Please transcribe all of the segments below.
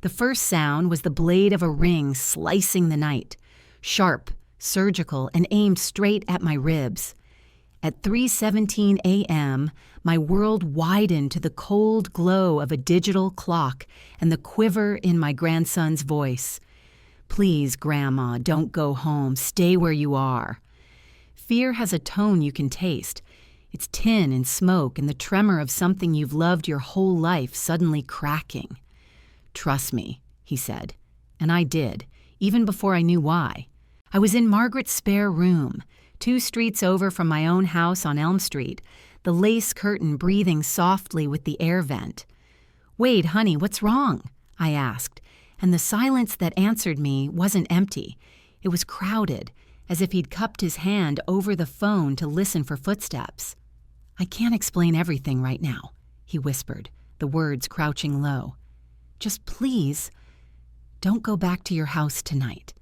The first sound was the blade of a ring slicing the night, sharp, surgical, and aimed straight at my ribs. At 3:17 a.m., my world widened to the cold glow of a digital clock and the quiver in my grandson's voice. "Please, Grandma, don't go home. Stay where you are." Fear has a tone you can taste. It's tin and smoke and the tremor of something you've loved your whole life suddenly cracking. "Trust me," he said. And I did, even before I knew why. I was in Margaret's spare room, 2 streets over from my own house on Elm Street, the lace curtain breathing softly with the air vent. "Wade, honey, what's wrong?" I asked, and the silence that answered me wasn't empty. It was crowded, as if he'd cupped his hand over the phone to listen for footsteps. "I can't explain everything right now," he whispered, the words crouching low. "Just please, don't go back to your house tonight."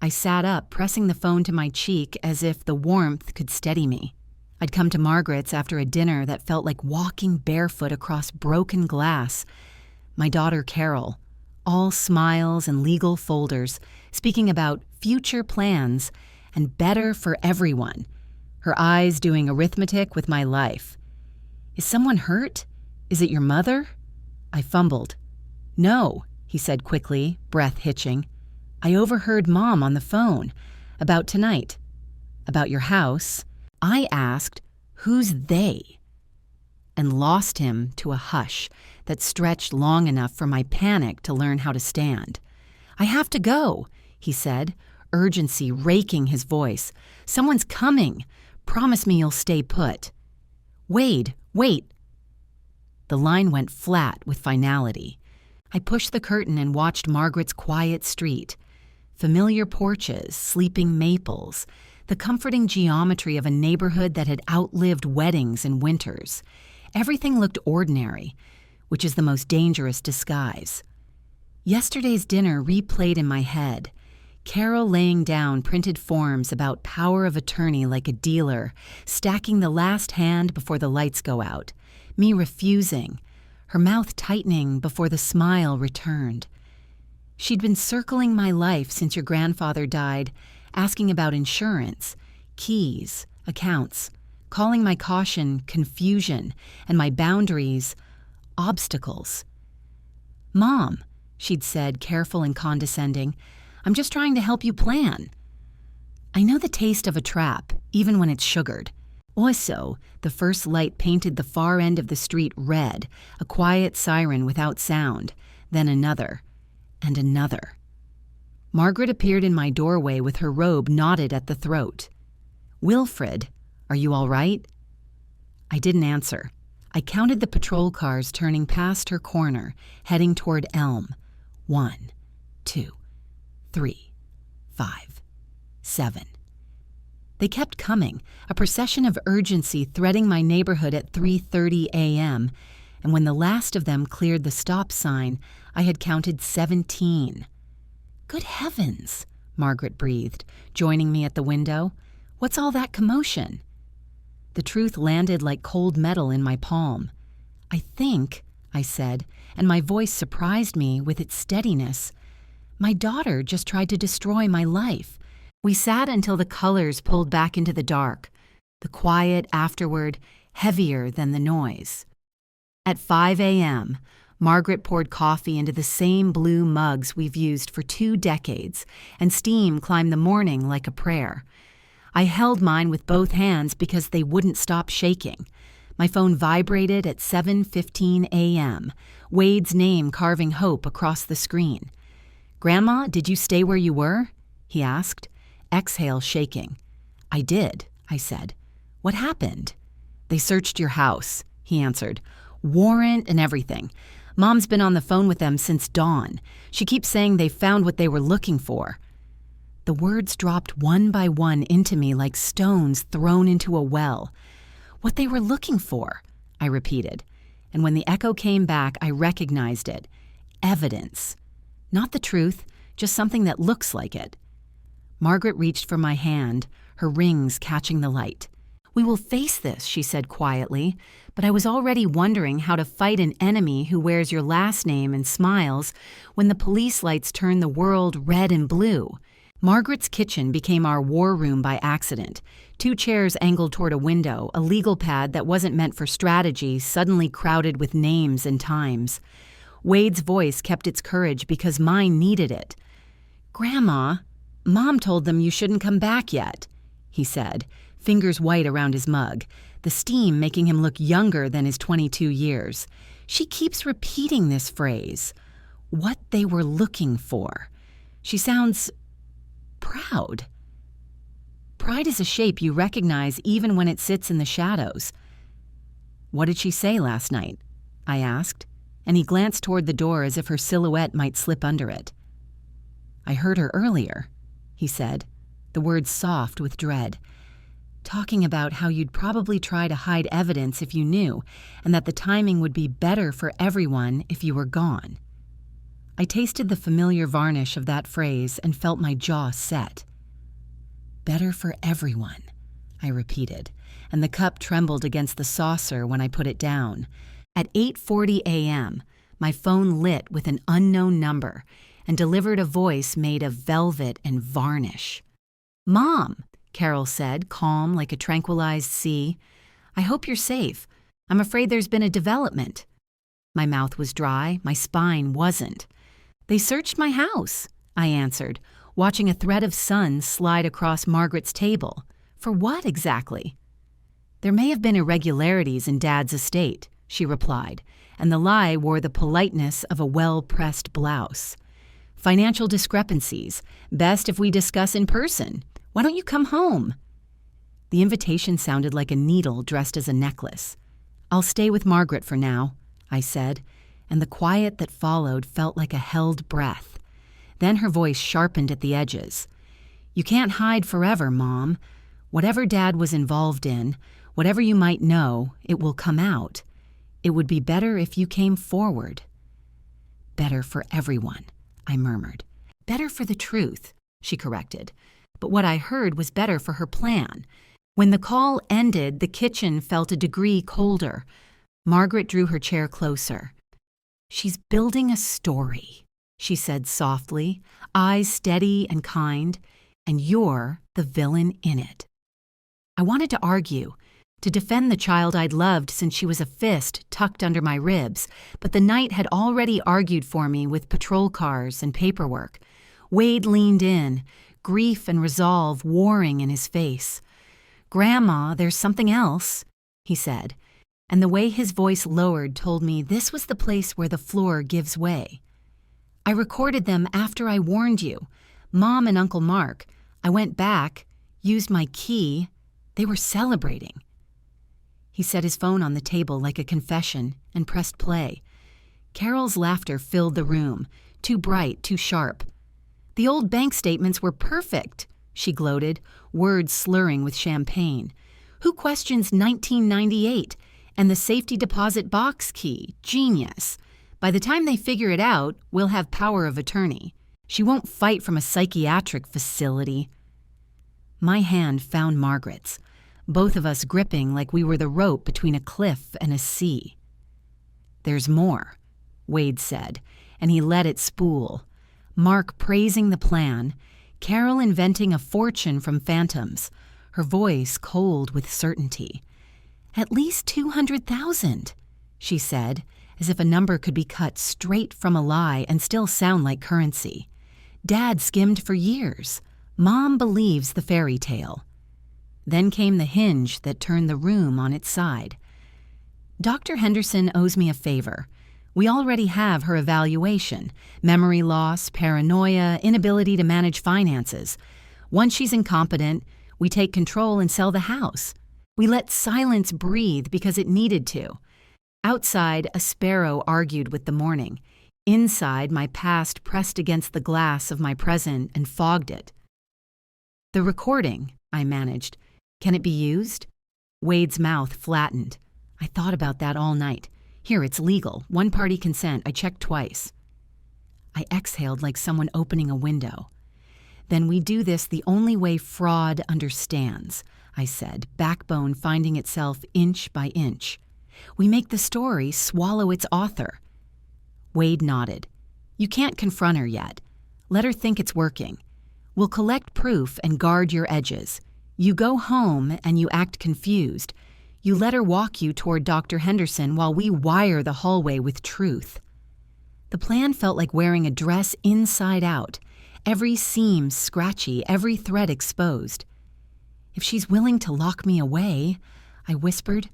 I sat up, pressing the phone to my cheek as if the warmth could steady me. I'd come to Margaret's after a dinner that felt like walking barefoot across broken glass. My daughter Carol, all smiles and legal folders, speaking about future plans and better for everyone, her eyes doing arithmetic with my life. "Is someone hurt? Is it your mother?" I fumbled. "No," he said quickly, breath hitching. "I overheard Mom on the phone. About tonight. About your house." I asked, "Who's they?" and lost him to a hush that stretched long enough for my panic to learn how to stand. "I have to go," he said, urgency raking his voice. "Someone's coming. Promise me you'll stay put." "Wade, wait." The line went flat with finality. I pushed the curtain and watched Margaret's quiet street. Familiar porches, sleeping maples, the comforting geometry of a neighborhood that had outlived weddings and winters. Everything looked ordinary, which is the most dangerous disguise. Yesterday's dinner replayed in my head. Carol laying down printed forms about power of attorney like a dealer, stacking the last hand before the lights go out. Me refusing, her mouth tightening before the smile returned. She'd been circling my life since your grandfather died, asking about insurance, keys, accounts, calling my caution confusion and my boundaries obstacles. "Mom," she'd said, careful and condescending, "I'm just trying to help you plan." I know the taste of a trap, even when it's sugared. Also, the first light painted the far end of the street red, a quiet siren without sound, then another, and another. Margaret appeared in my doorway with her robe knotted at the throat. "Wilfred, are you all right?" I didn't answer. I counted the patrol cars turning past her corner, heading toward Elm. 1, 2, 3, 5, 7. They kept coming, a procession of urgency threading my neighborhood at 3:30 a.m., and when the last of them cleared the stop sign, I had counted 17. "Good heavens," Margaret breathed, joining me at the window. "What's all that commotion?" The truth landed like cold metal in my palm. "I think," I said, and my voice surprised me with its steadiness, "my daughter just tried to destroy my life." We sat until the colors pulled back into the dark, the quiet afterward heavier than the noise. At 5 a.m., Margaret poured coffee into the same blue mugs we've used for 2 decades, and steam climbed the morning like a prayer. I held mine with both hands because they wouldn't stop shaking. My phone vibrated at 7:15 a.m., Wade's name carving hope across the screen. "Grandma, did you stay where you were?" he asked, exhale shaking. "I did," I said. "What happened?" "They searched your house," he answered. "Warrant and everything. Mom's been on the phone with them since dawn. She keeps saying they found what they were looking for." The words dropped one by one into me like stones thrown into a well. "What they were looking for," I repeated, and when the echo came back, I recognized it. Evidence. Not the truth, just something that looks like it. Margaret reached for my hand, her rings catching the light. "We will face this," she said quietly, but I was already wondering how to fight an enemy who wears your last name and smiles when the police lights turn the world red and blue. Margaret's kitchen became our war room by accident. 2 chairs angled toward a window, a legal pad that wasn't meant for strategy suddenly crowded with names and times. Wade's voice kept its courage because mine needed it. "Grandma, Mom told them you shouldn't come back yet," he said, fingers white around his mug, the steam making him look younger than his 22 years. "She keeps repeating this phrase. What they were looking for. She sounds proud. Pride is a shape you recognize even when it sits in the shadows." "What did she say last night?" I asked, and he glanced toward the door as if her silhouette might slip under it. "I heard her earlier," he said, the words soft with dread, "talking about how you'd probably try to hide evidence if you knew, and that the timing would be better for everyone if you were gone." I tasted the familiar varnish of that phrase and felt my jaw set. "Better for everyone," I repeated, and the cup trembled against the saucer when I put it down. At 8:40 a.m., my phone lit with an unknown number and delivered a voice made of velvet and varnish. "Mom," Carol said, calm like a tranquilized sea. "I hope you're safe. I'm afraid there's been a development." My mouth was dry, my spine wasn't. "They searched my house," I answered, watching a thread of sun slide across Margaret's table. "For what exactly?" "There may have been irregularities in Dad's estate," she replied, and the lie wore the politeness of a well-pressed blouse. "Financial discrepancies. Best if we discuss in person. Why don't you come home?" The invitation sounded like a needle dressed as a necklace. "I'll stay with Margaret for now," I said, and the quiet that followed felt like a held breath. Then her voice sharpened at the edges. "You can't hide forever, Mom. Whatever Dad was involved in, whatever you might know, it will come out. It would be better if you came forward." "Better for everyone," I murmured. "Better for the truth," she corrected. But what I heard was better for her plan. When the call ended, the kitchen felt a degree colder. Margaret drew her chair closer. "She's building a story," she said softly, eyes steady and kind, "and you're the villain in it." I wanted to argue, to defend the child I'd loved since she was a fist tucked under my ribs, but the night had already argued for me with patrol cars and paperwork. Wade leaned in, grief and resolve warring in his face. "Grandma, there's something else," he said, and the way his voice lowered told me this was the place where the floor gives way. "I recorded them after I warned you. Mom and Uncle Mark. I went back, used my key. They were celebrating." He set his phone on the table like a confession and pressed play. Carol's laughter filled the room, too bright, too sharp. "The old bank statements were perfect," she gloated, words slurring with champagne. "Who questions 1998 and the safety deposit box key? Genius. By the time they figure it out, we'll have power of attorney. She won't fight from a psychiatric facility." My hand found Margaret's, both of us gripping like we were the rope between a cliff and a sea. "There's more," Wade said, and he let it spool. Mark praising the plan, Carol inventing a fortune from phantoms, her voice cold with certainty. "At least 200,000, she said, as if a number could be cut straight from a lie and still sound like currency. "Dad skimmed for years. Mom believes the fairy tale." Then came the hinge that turned the room on its side. "Dr. Henderson owes me a favor. We already have her evaluation: memory loss, paranoia, inability to manage finances. Once she's incompetent, we take control and sell the house. We let silence breathe because it needed to." Outside, a sparrow argued with the morning. Inside, my past pressed against the glass of my present and fogged it. "The recording," I managed. "Can it be used?" Wade's mouth flattened. "I thought about that all night. Here, it's legal. One-party consent. I checked twice." I exhaled like someone opening a window. Then we do this the only way fraud understands, I said, backbone finding itself inch by inch. We make the story swallow its author. Wade nodded. You can't confront her yet. Let her think it's working. We'll collect proof and guard your edges. You go home and you act confused. You let her walk you toward Dr. Henderson while we wire the hallway with truth. The plan felt like wearing a dress inside out, every seam scratchy, every thread exposed. If she's willing to lock me away, I whispered,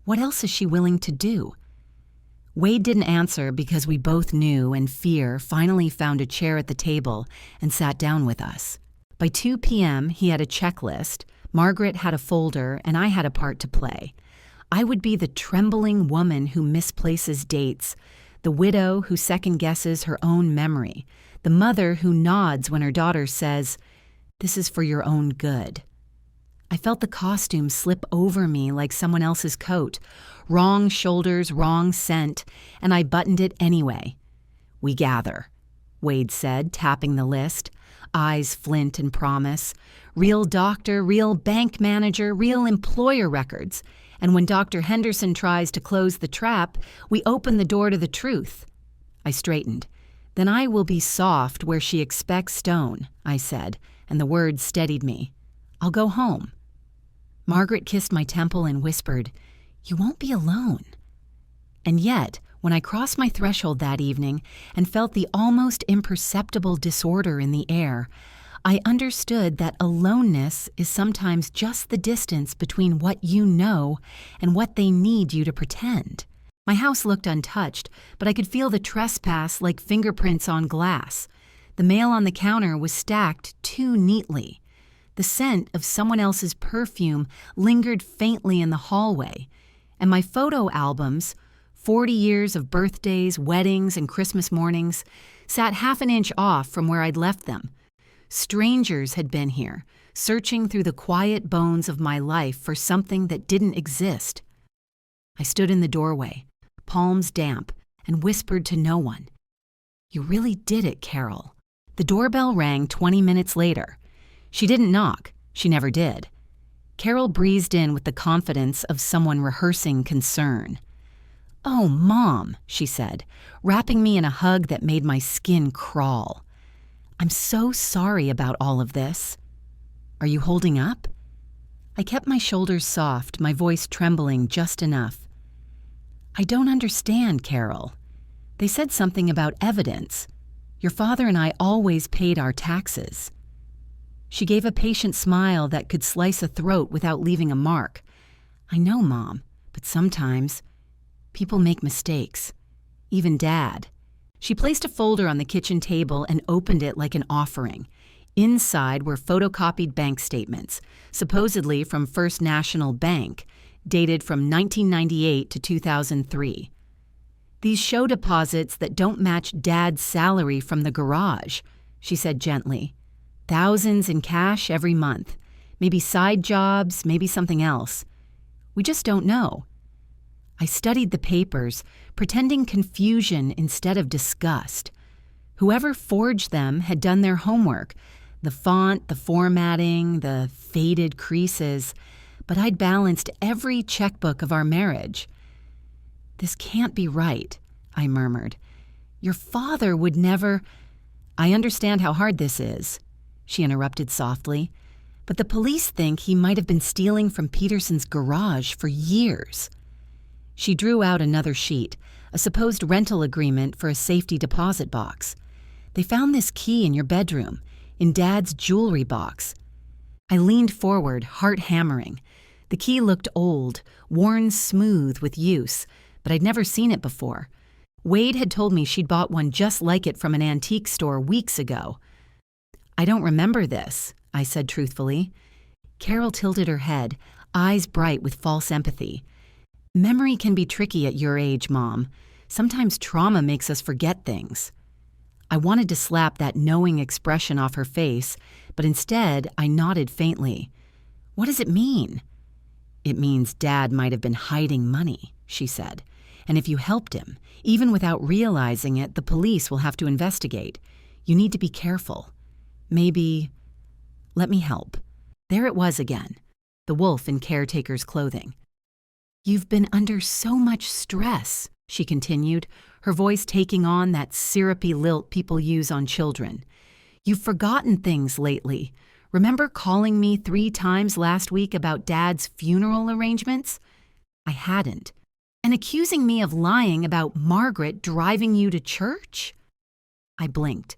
what else is she willing to do? Wade didn't answer because we both knew, and fear finally found a chair at the table and sat down with us. By 2 p.m., he had a checklist, Margaret had a folder, and I had a part to play. I would be the trembling woman who misplaces dates, the widow who second-guesses her own memory, the mother who nods when her daughter says, "This is for your own good." I felt the costume slip over me like someone else's coat. Wrong shoulders, wrong scent, and I buttoned it anyway. We gather, Wade said, tapping the list, eyes flint and promise. Real doctor, real bank manager, real employer records. And when Dr. Henderson tries to close the trap, we open the door to the truth. I straightened. Then I will be soft where she expects stone, I said, and the words steadied me. I'll go home. Margaret kissed my temple and whispered, "You won't be alone." And yet, when I crossed my threshold that evening and felt the almost imperceptible disorder in the air, I understood that aloneness is sometimes just the distance between what you know and what they need you to pretend. My house looked untouched, but I could feel the trespass like fingerprints on glass. The mail on the counter was stacked too neatly. The scent of someone else's perfume lingered faintly in the hallway, and my photo albums, 40 years of birthdays, weddings, and Christmas mornings, sat half an inch off from where I'd left them. Strangers had been here, searching through the quiet bones of my life for something that didn't exist. I stood in the doorway, palms damp, and whispered to no one. "You really did it, Carol." The doorbell rang 20 minutes later. She didn't knock. She never did. Carol breezed in with the confidence of someone rehearsing concern. "Oh, Mom," she said, wrapping me in a hug that made my skin crawl. "I'm so sorry about all of this. Are you holding up?" I kept my shoulders soft, my voice trembling just enough. "I don't understand, Carol. They said something about evidence. Your father and I always paid our taxes." She gave a patient smile that could slice a throat without leaving a mark. "I know, Mom, but sometimes people make mistakes. Even Dad." She placed a folder on the kitchen table and opened it like an offering. Inside were photocopied bank statements, supposedly from First National Bank, dated from 1998 to 2003. "These show deposits that don't match Dad's salary from the garage," she said gently. "Thousands in cash every month. Maybe side jobs, maybe something else. We just don't know." I studied the papers, pretending confusion instead of disgust. Whoever forged them had done their homework, the font, the formatting, the faded creases, but I'd balanced every checkbook of our marriage. "This can't be right," I murmured. "Your father would never—" "I understand how hard this is," she interrupted softly, "but the police think he might have been stealing from Peterson's garage for years." She drew out another sheet, a supposed rental agreement for a safety deposit box. "They found this key in your bedroom, in Dad's jewelry box." I leaned forward, heart hammering. The key looked old, worn smooth with use, but I'd never seen it before. Wade had told me she'd bought one just like it from an antique store weeks ago. "I don't remember this," I said truthfully. Carol tilted her head, eyes bright with false empathy. "Memory can be tricky at your age, Mom. Sometimes trauma makes us forget things." I wanted to slap that knowing expression off her face, but instead I nodded faintly. "What does it mean?" "It means Dad might have been hiding money," she said. "And if you helped him, even without realizing it, the police will have to investigate. You need to be careful." Maybe, let me help. There it was again, the wolf in caretaker's clothing. You've been under so much stress, she continued, her voice taking on that syrupy lilt people use on children. You've forgotten things lately. Remember calling me 3 times last week about Dad's funeral arrangements? I hadn't. And accusing me of lying about Margaret driving you to church? I blinked.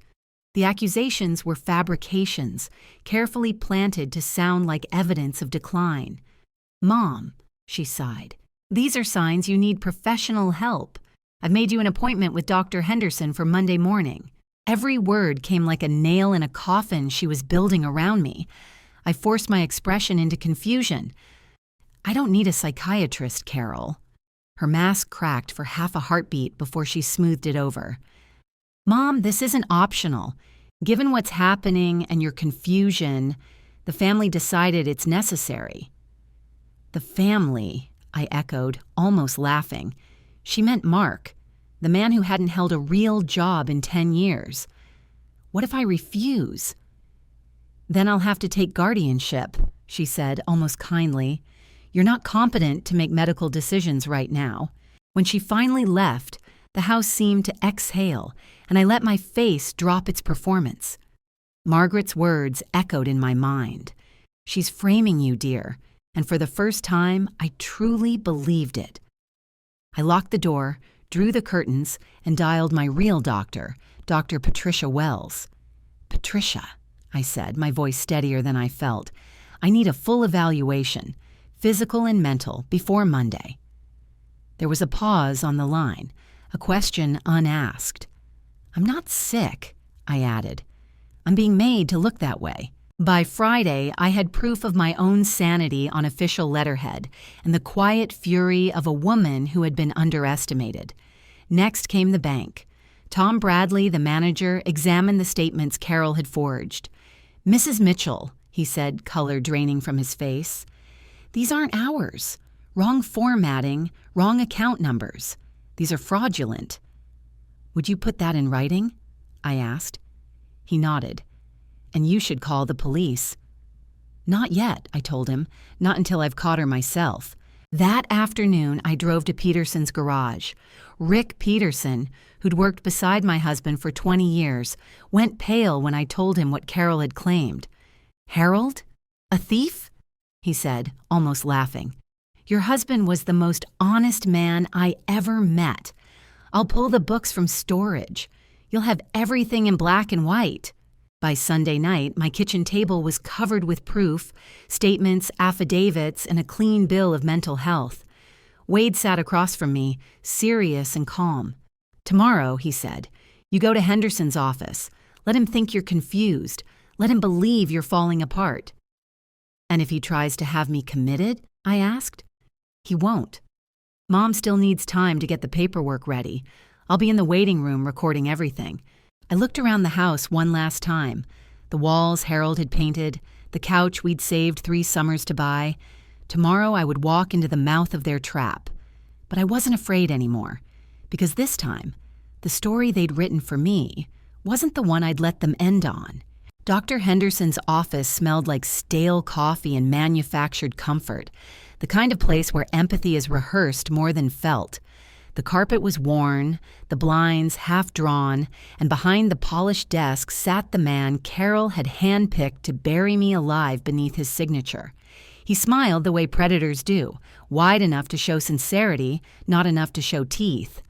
The accusations were fabrications, carefully planted to sound like evidence of decline. Mom, she sighed, these are signs you need professional help. I've made you an appointment with Dr. Henderson for Monday morning. Every word came like a nail in a coffin she was building around me. I forced my expression into confusion. I don't need a psychiatrist, Carol. Her mask cracked for half a heartbeat before she smoothed it over. Mom, this isn't optional. Given what's happening and your confusion, the family decided it's necessary. The family, I echoed, almost laughing. She meant Mark, the man who hadn't held a real job in 10 years. What if I refuse? Then I'll have to take guardianship, she said, almost kindly. You're not competent to make medical decisions right now. When she finally left, the house seemed to exhale, and I let my face drop its performance. Margaret's words echoed in my mind. She's framing you, dear, and for the first time, I truly believed it. I locked the door, drew the curtains, and dialed my real doctor, Dr. Patricia Wells. Patricia, I said, my voice steadier than I felt. I need a full evaluation, physical and mental, before Monday. There was a pause on the line, a question unasked. I'm not sick, I added. I'm being made to look that way. By Friday, I had proof of my own sanity on official letterhead and the quiet fury of a woman who had been underestimated. Next came the bank. Tom Bradley, the manager, examined the statements Carol had forged. Mrs. Mitchell, he said, color draining from his face. These aren't ours. Wrong formatting, wrong account numbers. These are fraudulent. Would you put that in writing? I asked. He nodded. And you should call the police. Not yet, I told him. Not until I've caught her myself. That afternoon, I drove to Peterson's garage. Rick Peterson, who'd worked beside my husband for 20 years, went pale when I told him what Carol had claimed. Harold? A thief? He said, almost laughing. Your husband was the most honest man I ever met. I'll pull the books from storage. You'll have everything in black and white. By Sunday night, my kitchen table was covered with proof, statements, affidavits, and a clean bill of mental health. Wade sat across from me, serious and calm. Tomorrow, he said, you go to Henderson's office. Let him think you're confused. Let him believe you're falling apart. And if he tries to have me committed? I asked. He won't. Mom still needs time to get the paperwork ready. I'll be in the waiting room recording everything. I looked around the house one last time. The walls Harold had painted, the couch we'd saved 3 summers to buy. Tomorrow I would walk into the mouth of their trap. But I wasn't afraid anymore, because this time, the story they'd written for me wasn't the one I'd let them end on. Dr. Henderson's office smelled like stale coffee and manufactured comfort, the kind of place where empathy is rehearsed more than felt. The carpet was worn, the blinds half drawn, and behind the polished desk sat the man Carol had handpicked to bury me alive beneath his signature. He smiled the way predators do, wide enough to show sincerity, not enough to show teeth.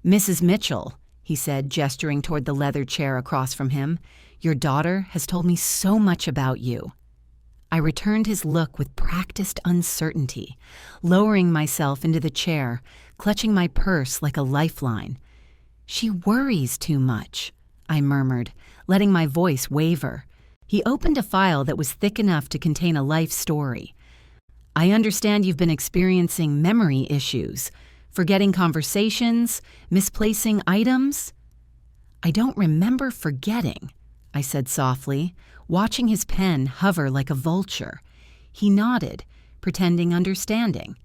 Mrs. Mitchell, he said, gesturing toward the leather chair across from him, your daughter has told me so much about you. I returned his look with practiced uncertainty, lowering myself into the chair, clutching my purse like a lifeline. She worries too much, I murmured, letting my voice waver. He opened a file that was thick enough to contain a life story. I understand you've been experiencing memory issues, forgetting conversations, misplacing items. I don't remember forgetting, I said softly, watching his pen hover like a vulture. He nodded, pretending understanding.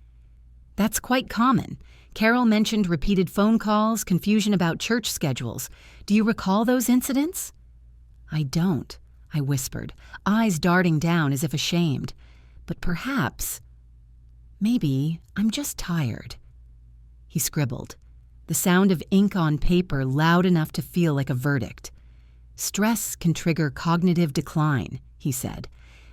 That's quite common. Carol mentioned repeated phone calls, confusion about church schedules. Do you recall those incidents? I don't, I whispered, eyes darting down as if ashamed. But perhaps, maybe I'm just tired. He scribbled, the sound of ink on paper loud enough to feel like a verdict. Stress can trigger cognitive decline, he said,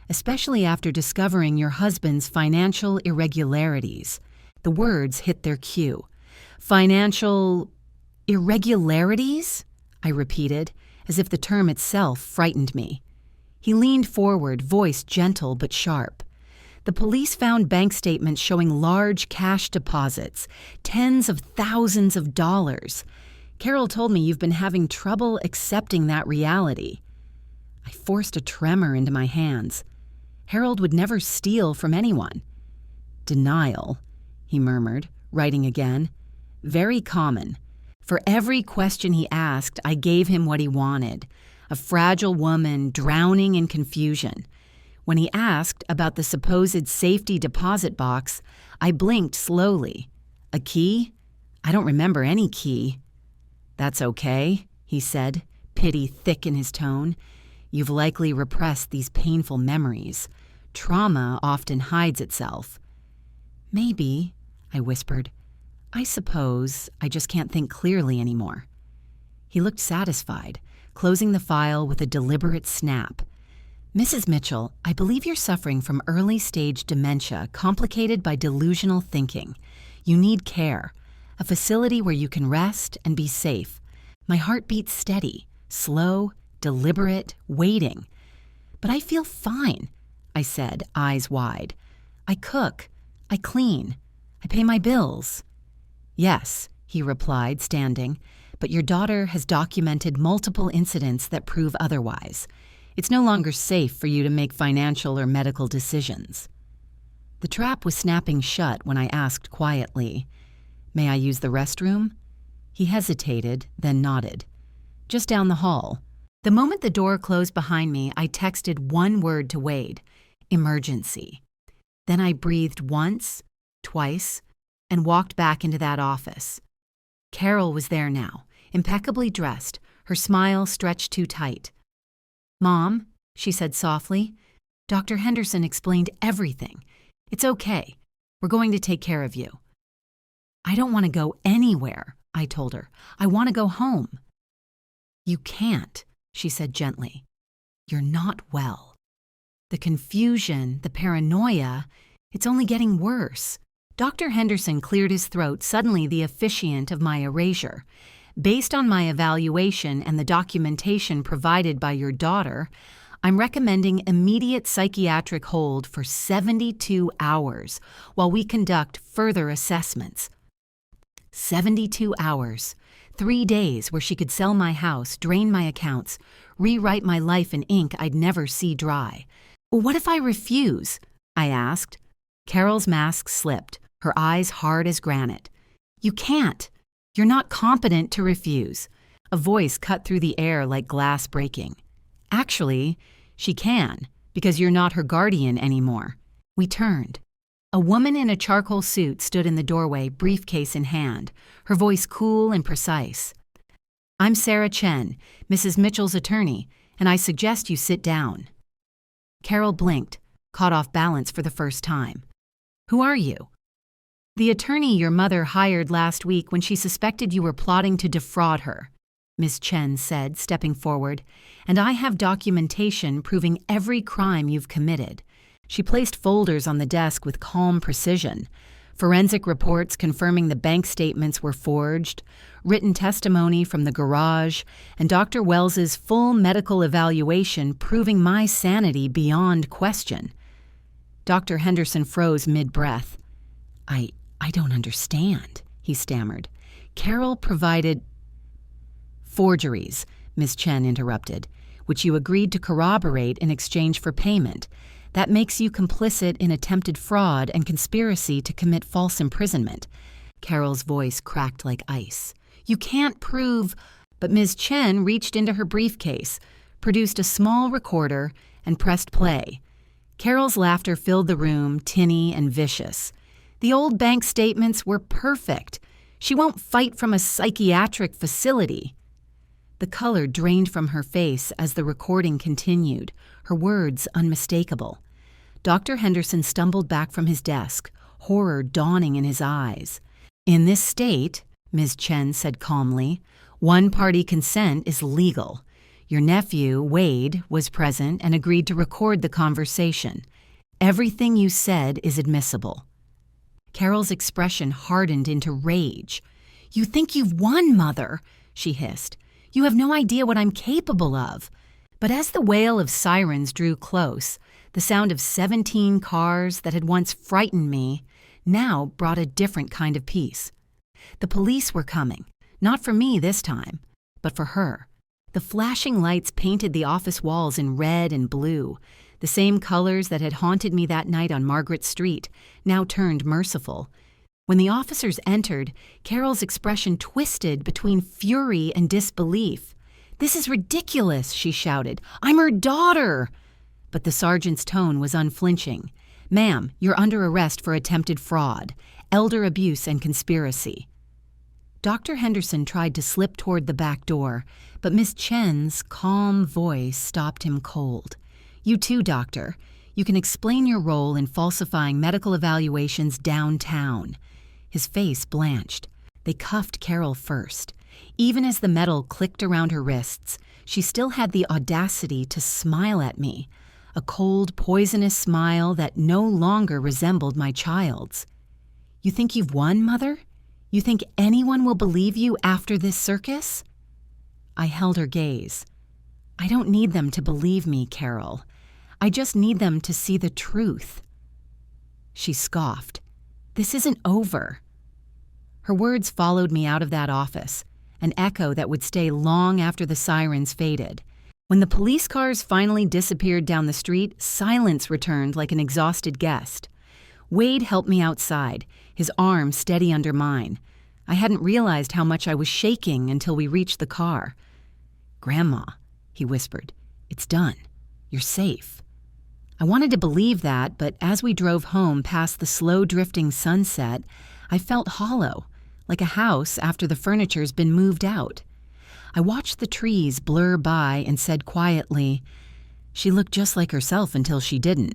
especially after discovering your husband's financial irregularities. The words hit their cue. Financial irregularities? I repeated, as if the term itself frightened me. He leaned forward, voice gentle but sharp. The police found bank statements showing large cash deposits, tens of thousands of dollars. Carol told me you've been having trouble accepting that reality. I forced a tremor into my hands. Harold would never steal from anyone. Denial, he murmured, writing again. Very common. For every question he asked, I gave him what he wanted. A fragile woman drowning in confusion. When he asked about the supposed safety deposit box, I blinked slowly. A key? I don't remember any key. That's okay, he said, pity thick in his tone. You've likely repressed these painful memories. Trauma often hides itself. Maybe, I whispered. I suppose I just can't think clearly anymore. He looked satisfied, closing the file with a deliberate snap. Mrs. Mitchell, I believe you're suffering from early-stage dementia complicated by delusional thinking. You need care, a facility where you can rest and be safe. My heart beats steady, slow, deliberate, waiting. But I feel fine, I said, eyes wide. I cook, I clean, I pay my bills. Yes, he replied, standing, but your daughter has documented multiple incidents that prove otherwise. It's no longer safe for you to make financial or medical decisions. The trap was snapping shut when I asked quietly, May I use the restroom? He hesitated, then nodded. Just down the hall. The moment the door closed behind me, I texted one word to Wade, emergency. Then I breathed once, twice, and walked back into that office. Carol was there now, impeccably dressed, her smile stretched too tight. Mom, she said softly, Dr. Henderson explained everything. It's okay. We're going to take care of you. I don't want to go anywhere, I told her. I want to go home. You can't, she said gently. You're not well. The confusion, the paranoia, it's only getting worse. Dr. Henderson cleared his throat, suddenly the officiant of my erasure. Based on my evaluation and the documentation provided by your daughter, I'm recommending immediate psychiatric hold for 72 hours while we conduct further assessments. 72 hours. 3 days where she could sell my house, drain my accounts, rewrite my life in ink I'd never see dry. What if I refuse? I asked. Carol's mask slipped, her eyes hard as granite. You can't. You're not competent to refuse. A voice cut through the air like glass breaking. Actually, she can, because you're not her guardian anymore. We turned. A woman in a charcoal suit stood in the doorway, briefcase in hand, her voice cool and precise. I'm Sarah Chen, Mrs. Mitchell's attorney, and I suggest you sit down. Carol blinked, caught off balance for the first time. Who are you? The attorney your mother hired last week when she suspected you were plotting to defraud her, Ms. Chen said, stepping forward, and I have documentation proving every crime you've committed. She placed folders on the desk with calm precision. Forensic reports confirming the bank statements were forged, written testimony from the garage, and Dr. Wells's full medical evaluation proving my sanity beyond question. Dr. Henderson froze mid-breath. I don't understand, he stammered. Carol provided forgeries, Ms. Chen interrupted, which you agreed to corroborate in exchange for payment. That makes you complicit in attempted fraud and conspiracy to commit false imprisonment. Carol's voice cracked like ice. You can't prove... But Ms. Chen reached into her briefcase, produced a small recorder, and pressed play. Carol's laughter filled the room, tinny and vicious. The old bank statements were perfect. She won't fight from a psychiatric facility. The color drained from her face as the recording continued, her words unmistakable. Dr. Henderson stumbled back from his desk, horror dawning in his eyes. "In this state," Ms. Chen said calmly, "one-party consent is legal. Your nephew, Wade, was present and agreed to record the conversation. Everything you said is admissible." Carol's expression hardened into rage. "You think you've won, Mother," she hissed. "You have no idea what I'm capable of." But as the wail of sirens drew close, the sound of 17 cars that had once frightened me now brought a different kind of peace. The police were coming, not for me this time, but for her. The flashing lights painted the office walls in red and blue. The same colors that had haunted me that night on Margaret Street now turned merciful. When the officers entered, Carol's expression twisted between fury and disbelief. "This is ridiculous," she shouted. "I'm her daughter!" But the sergeant's tone was unflinching. "Ma'am, you're under arrest for attempted fraud, elder abuse, and conspiracy." Dr. Henderson tried to slip toward the back door, but Miss Chen's calm voice stopped him cold. "You too, doctor. You can explain your role in falsifying medical evaluations downtown." His face blanched. They cuffed Carol first. Even as the metal clicked around her wrists, she still had the audacity to smile at me, a cold, poisonous smile that no longer resembled my child's. "You think you've won, Mother? You think anyone will believe you after this circus?" I held her gaze. "I don't need them to believe me, Carol. I just need them to see the truth." She scoffed. "This isn't over." Her words followed me out of that office, an echo that would stay long after the sirens faded. When the police cars finally disappeared down the street, silence returned like an exhausted guest. Wade helped me outside, his arm steady under mine. I hadn't realized how much I was shaking until we reached the car. "Grandma," he whispered, "it's done. You're safe." I wanted to believe that, but as we drove home past the slow-drifting sunset, I felt hollow, like a house after the furniture's been moved out. I watched the trees blur by and said quietly, "She looked just like herself until she didn't."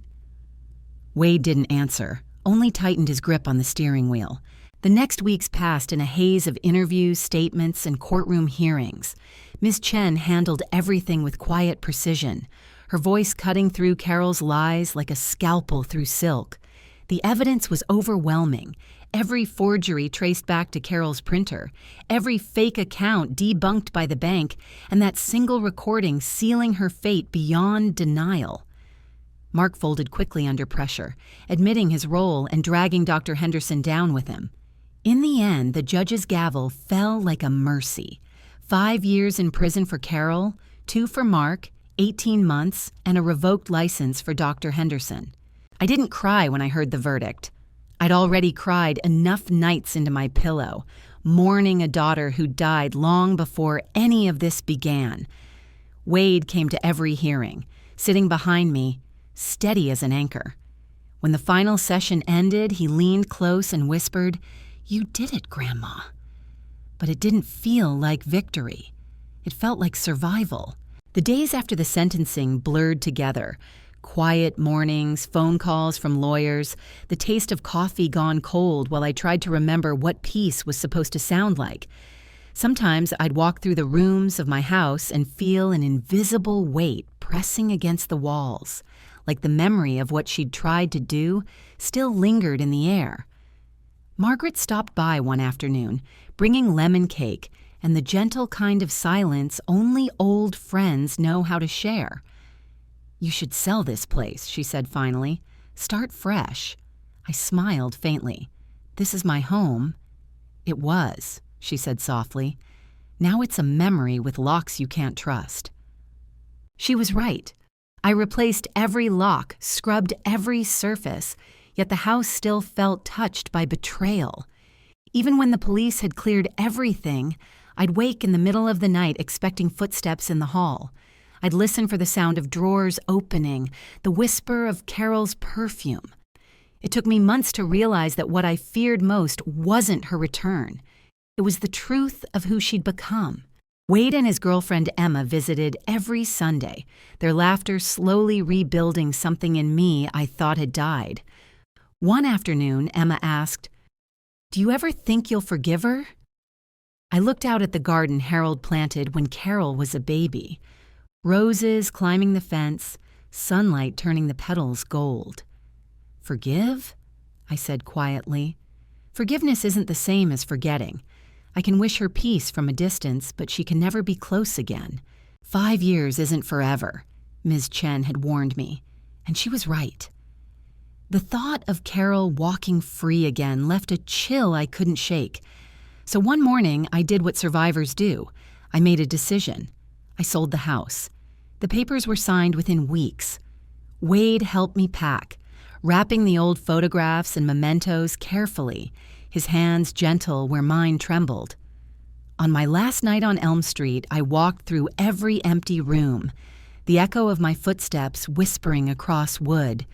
Wade didn't answer, only tightened his grip on the steering wheel. The next weeks passed in a haze of interviews, statements, and courtroom hearings. Ms. Chen handled everything with quiet precision, her voice cutting through Carol's lies like a scalpel through silk. The evidence was overwhelming. Every forgery traced back to Carol's printer, every fake account debunked by the bank, and that single recording sealing her fate beyond denial. Mark folded quickly under pressure, admitting his role and dragging Dr. Henderson down with him. In the end, the judge's gavel fell like a mercy. 5 years in prison for Carol, 2 for Mark, 18 months, and a revoked license for Dr. Henderson. I didn't cry when I heard the verdict. I'd already cried enough nights into my pillow, mourning a daughter who died long before any of this began. Wade came to every hearing, sitting behind me, steady as an anchor. When the final session ended, he leaned close and whispered, "You did it, Grandma." But it didn't feel like victory. It felt like survival. The days after the sentencing blurred together. Quiet mornings, phone calls from lawyers, the taste of coffee gone cold while I tried to remember what peace was supposed to sound like. Sometimes I'd walk through the rooms of my house and feel an invisible weight pressing against the walls, like the memory of what she'd tried to do still lingered in the air. Margaret stopped by one afternoon, bringing lemon cake and the gentle kind of silence only old friends know how to share. "You should sell this place," she said finally. "Start fresh." I smiled faintly. "This is my home." "It was," she said softly. "Now it's a memory with locks you can't trust." She was right. I replaced every lock, scrubbed every surface, yet the house still felt touched by betrayal. Even when the police had cleared everything, I'd wake in the middle of the night expecting footsteps in the hall. I'd listen for the sound of drawers opening, the whisper of Carol's perfume. It took me months to realize that what I feared most wasn't her return. It was the truth of who she'd become. Wade and his girlfriend Emma visited every Sunday, their laughter slowly rebuilding something in me I thought had died. One afternoon, Emma asked, "Do you ever think you'll forgive her?" I looked out at the garden Harold planted when Carol was a baby. Roses climbing the fence, sunlight turning the petals gold. "Forgive?" I said quietly. "Forgiveness isn't the same as forgetting. I can wish her peace from a distance, but she can never be close again. 5 years isn't forever," Ms. Chen had warned me, and she was right. The thought of Carol walking free again left a chill I couldn't shake. So one morning, I did what survivors do. I made a decision. I sold the house. The papers were signed within weeks. Wade helped me pack, wrapping the old photographs and mementos carefully, his hands gentle where mine trembled. On my last night on Elm Street, I walked through every empty room, the echo of my footsteps whispering across wood.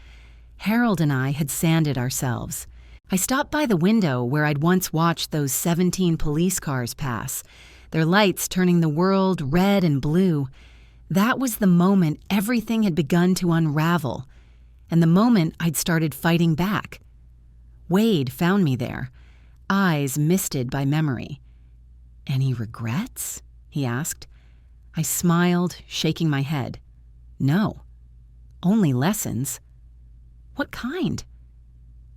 Harold and I had sanded ourselves. I stopped by the window where I'd once watched those 17 police cars pass, their lights turning the world red and blue. That was the moment everything had begun to unravel, and the moment I'd started fighting back. Wade found me there, eyes misted by memory. "Any regrets?" he asked. I smiled, shaking my head. "No, only lessons." "What kind?"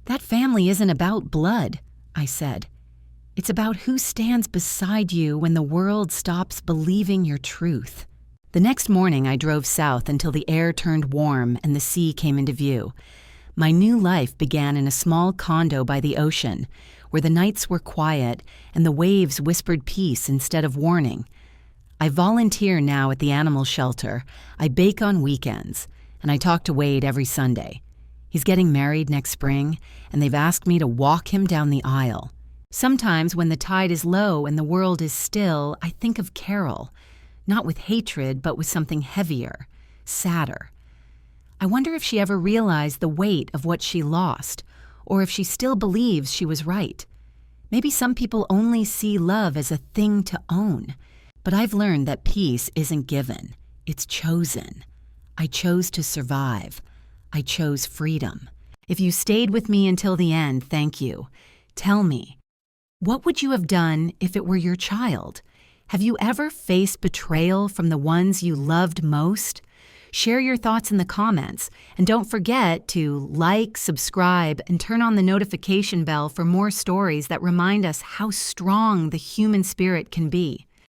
"That family isn't about blood," I said. "It's about who stands beside you when the world stops believing your truth." The next morning, I drove south until the air turned warm and the sea came into view. My new life began in a small condo by the ocean, where the nights were quiet and the waves whispered peace instead of warning. I volunteer now at the animal shelter, I bake on weekends, and I talk to Wade every Sunday. He's getting married next spring, and they've asked me to walk him down the aisle. Sometimes when the tide is low and the world is still, I think of Carol, not with hatred, but with something heavier, sadder. I wonder if she ever realized the weight of what she lost, or if she still believes she was right. Maybe some people only see love as a thing to own, but I've learned that peace isn't given, it's chosen. I chose to survive. I chose freedom. If you stayed with me until the end, thank you. Tell me, what would you have done if it were your child? Have you ever faced betrayal from the ones you loved most? Share your thoughts in the comments, and don't forget to like, subscribe, and turn on the notification bell for more stories that remind us how strong the human spirit can be.